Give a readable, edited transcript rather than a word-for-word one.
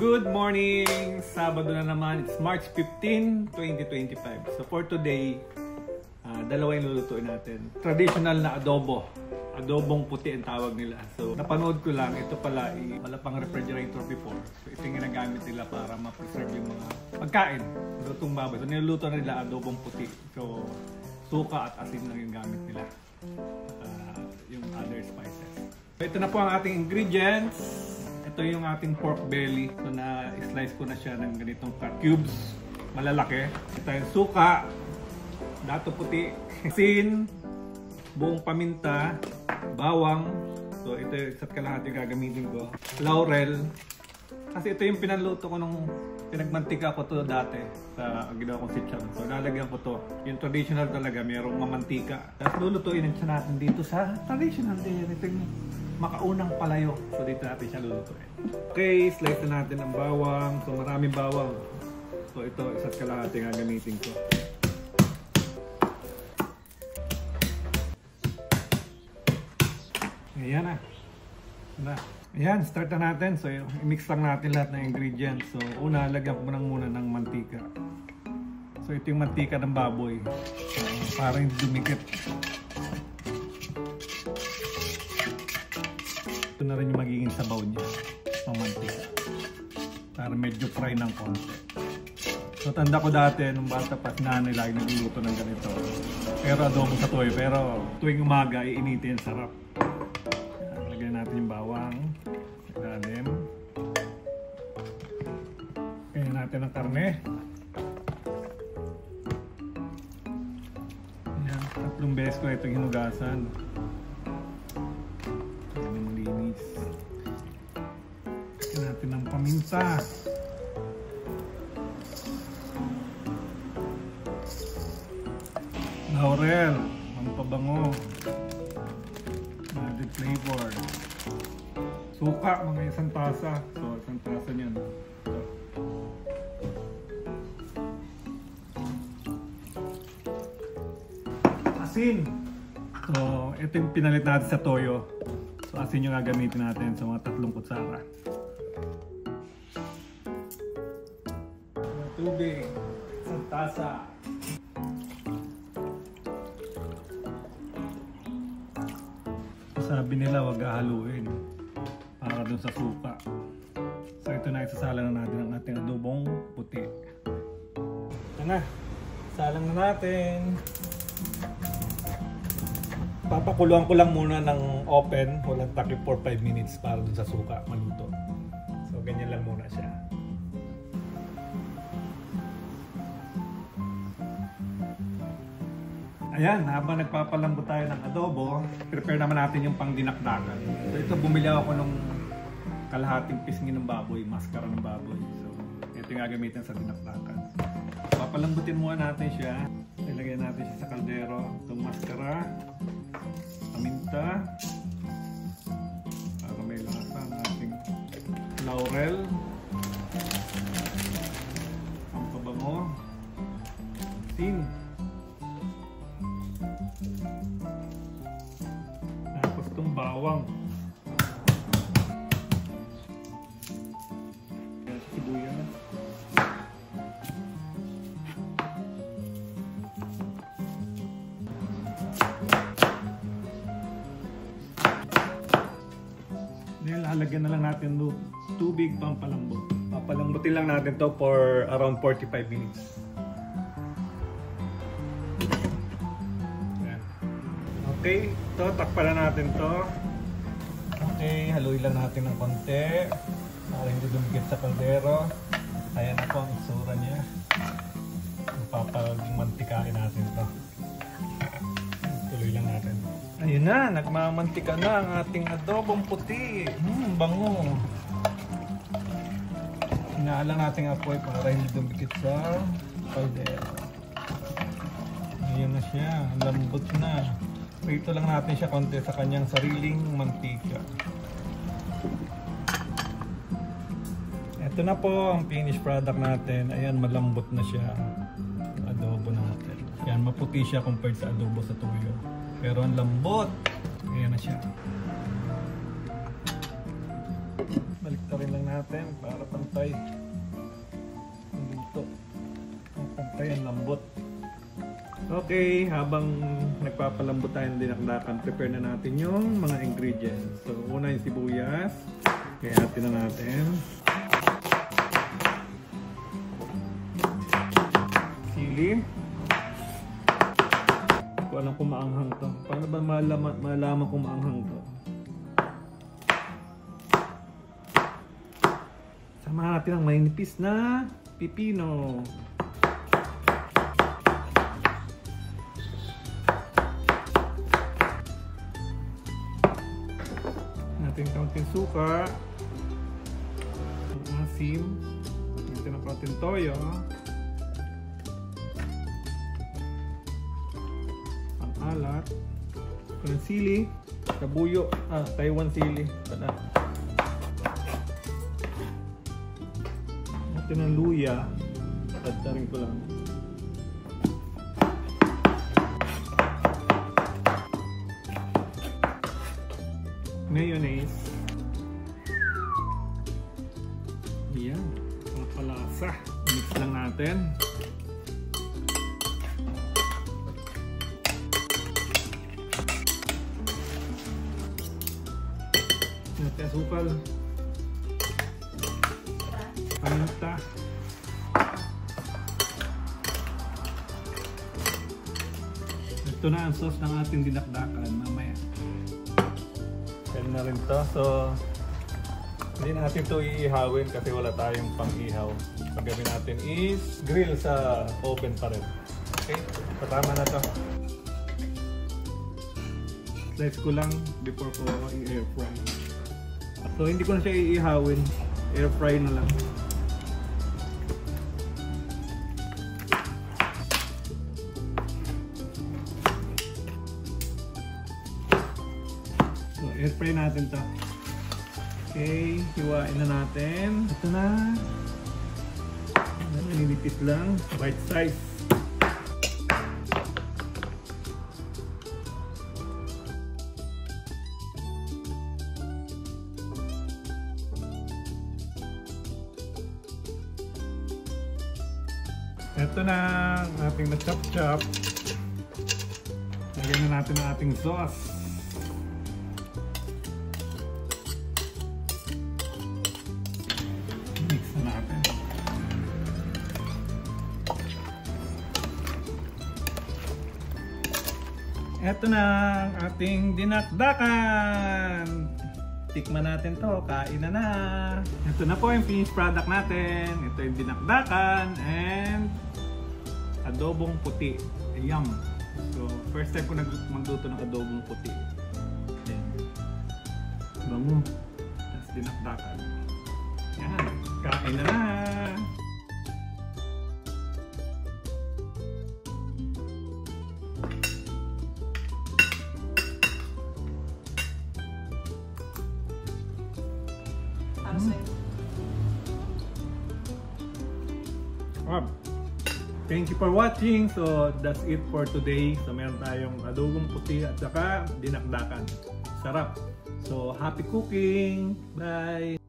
Good morning! Sabado na naman. It's March 15, 2025. So for today, dalawa yung lulutuin natin. Traditional na adobo. Adobong puti ang tawag nila. So napanood ko lang, ito pala wala pang refrigerator before. So ito yung ginagamit nila para ma-preserve yung mga pagkain. Lutong baboy. So niluluto na nila adobong puti. So suka at asin lang yung gamit nila. Yung other spices. So ito na po ang ating ingredients. Ito yung ating pork belly. So na-slice ko na siya ng ganitong cubes. Malalaki. Ito yung suka, dato puti, asin, buong paminta, bawang. So ito yung isa't kalahati gagamitin ko. Laurel. Kasi ito yung pinanluto ko nung pinagmantika ko to dati sa ginawa kong sitcham. So lalagyan ko to. Yung traditional talaga, mayroong mamantika. Tapos lulutuin siya natin dito sa traditional din. Ito yung makaunang palayo. So dito natin siya lulutuin. Okay, slice na natin ang bawang. So maraming bawang. So ito, isa't kalahati gagamitin ko. Ayan na. Ayan, start na natin. So i-mix lang natin lahat ng ingredients. So una, lagyan ko muna ng mantika. So ito yung mantika ng baboy. Para hindi dumikit. Ito na rin yung magiging sabaw niya. Ang mantika. Para medyo fry ng konti. So tanda ko dati, nung bata pa, nanay lagi nagluluto ng ganito. Pero adobo sa toyo. Pero tuwing umaga, iinitin, sarap. Lagyan natin yung bawang. Ilalim. Kaya natin ang karne. Ayan, 3 beses ko itong hinugasan. Ayan, malinis. Lagyan natin ng paminta. Laurel, ang pabango. Added flavor. Suka, mga isang tasa. So, isang tasa niyan. Ito. Asin. So, ito yung pinalit natin sa toyo. So, asin yung gagamitin natin sa mga 3 kutsara. Tubig. Isang tasa. Sabi nila wag haluin para dun sa suka. So ito na, isasalang na natin ang ating adobong puti. Ito na, salang na natin. Papakuluan ko lang muna ng open, walang takip for 5 minutes para dun sa suka maluto. So ganyan lang muna siya. Ayan, habang nagpapalambot tayo ng adobo, prepare naman natin yung pangdinakdakan. So ito, bumili ako nung kalahating pisngi ng baboy, maskara ng baboy. So ito yung gagamitin sa dinakdakan. Papalambutin muna natin siya. Ilagay natin siya sa kaldero. Itong maskara, paminta, para may lasa ng ating laurel, ang pabango, asin. Tapos itong bawang. Sibuyas. Lalagyan na lang natin ng tubig pang palambot. Papalambutin lang natin to for around 45 minutes. Okay, ito, takpan na natin to. Okay, haluin lang natin ng konti para hindi dumikit sa kaldero. Ayan na po ang itsura niya. Papagmantikain natin to. Tuloy lang natin. Ayun na, nagmamantika na ang ating adobong puti. Bango. Hinaalang natin ang apoy para hindi dumikit sa kaldero. Ayan na siya, lambot na. Ito lang natin siya konti sa kanyang sariling mantika. Ito na po ang finished product natin. Ayan, malambot na siya. Adobo natin. Ayan, maputi siya compared sa adobo sa tuyo. Pero ang lambot. Ayan na siya. Baliktarin lang natin para pantay ang luto. Pantay ang lambot. Okay, habang nagpapalambot tayo ng dinakdakan, prepare na natin yung mga ingredients. So, una yung sibuyas. Kaya atin na natin. Sili. Hindi ko alam kung maanghang to. Paano ba malaman kung maanghang to? Samahan natin ang manipis na pipino. Natin kaunting suka, asim, natin ang kaunting toyo, ang alat, ang sili, kabuyo, Taiwan sili pala. Natin ang luya, tadtarin ko lang. Mayonnaise. Yan. Ang palasa. Mix lang natin. Natin asukal. Paminta. Ito na ang sauce ng ating dinakdakan mamaya. Yan na rin to. So, hindi natin ito iihawin kasi wala tayong pang-ihaw. Ang gawin natin is grill sa oven pa rin. Okay? So, tama na to. Slice ko lang before ko i-air fry. So, hindi ko na siya iihawin. Air fry na lang. Air fry natin to. Okay, hiwain na natin. Ito na. Nilipit lang. Bite size. Ito na ang ating na-chop-chop. Lagyan na natin ang ating sauce. Ito na ang ating dinakdakan. Tikman natin to, kain na. Ito na po yung finished product natin. Ito yung dinakdakan and adobong puti. Yum! So, first time ko magluto ng adobong puti. Ayan. Bango. Tapos dinakdakan. Yan, kain na. Thank you for watching. So that's it for today. So meron tayong adobong puti at saka dinakdakan. Sarap. So happy cooking. Bye.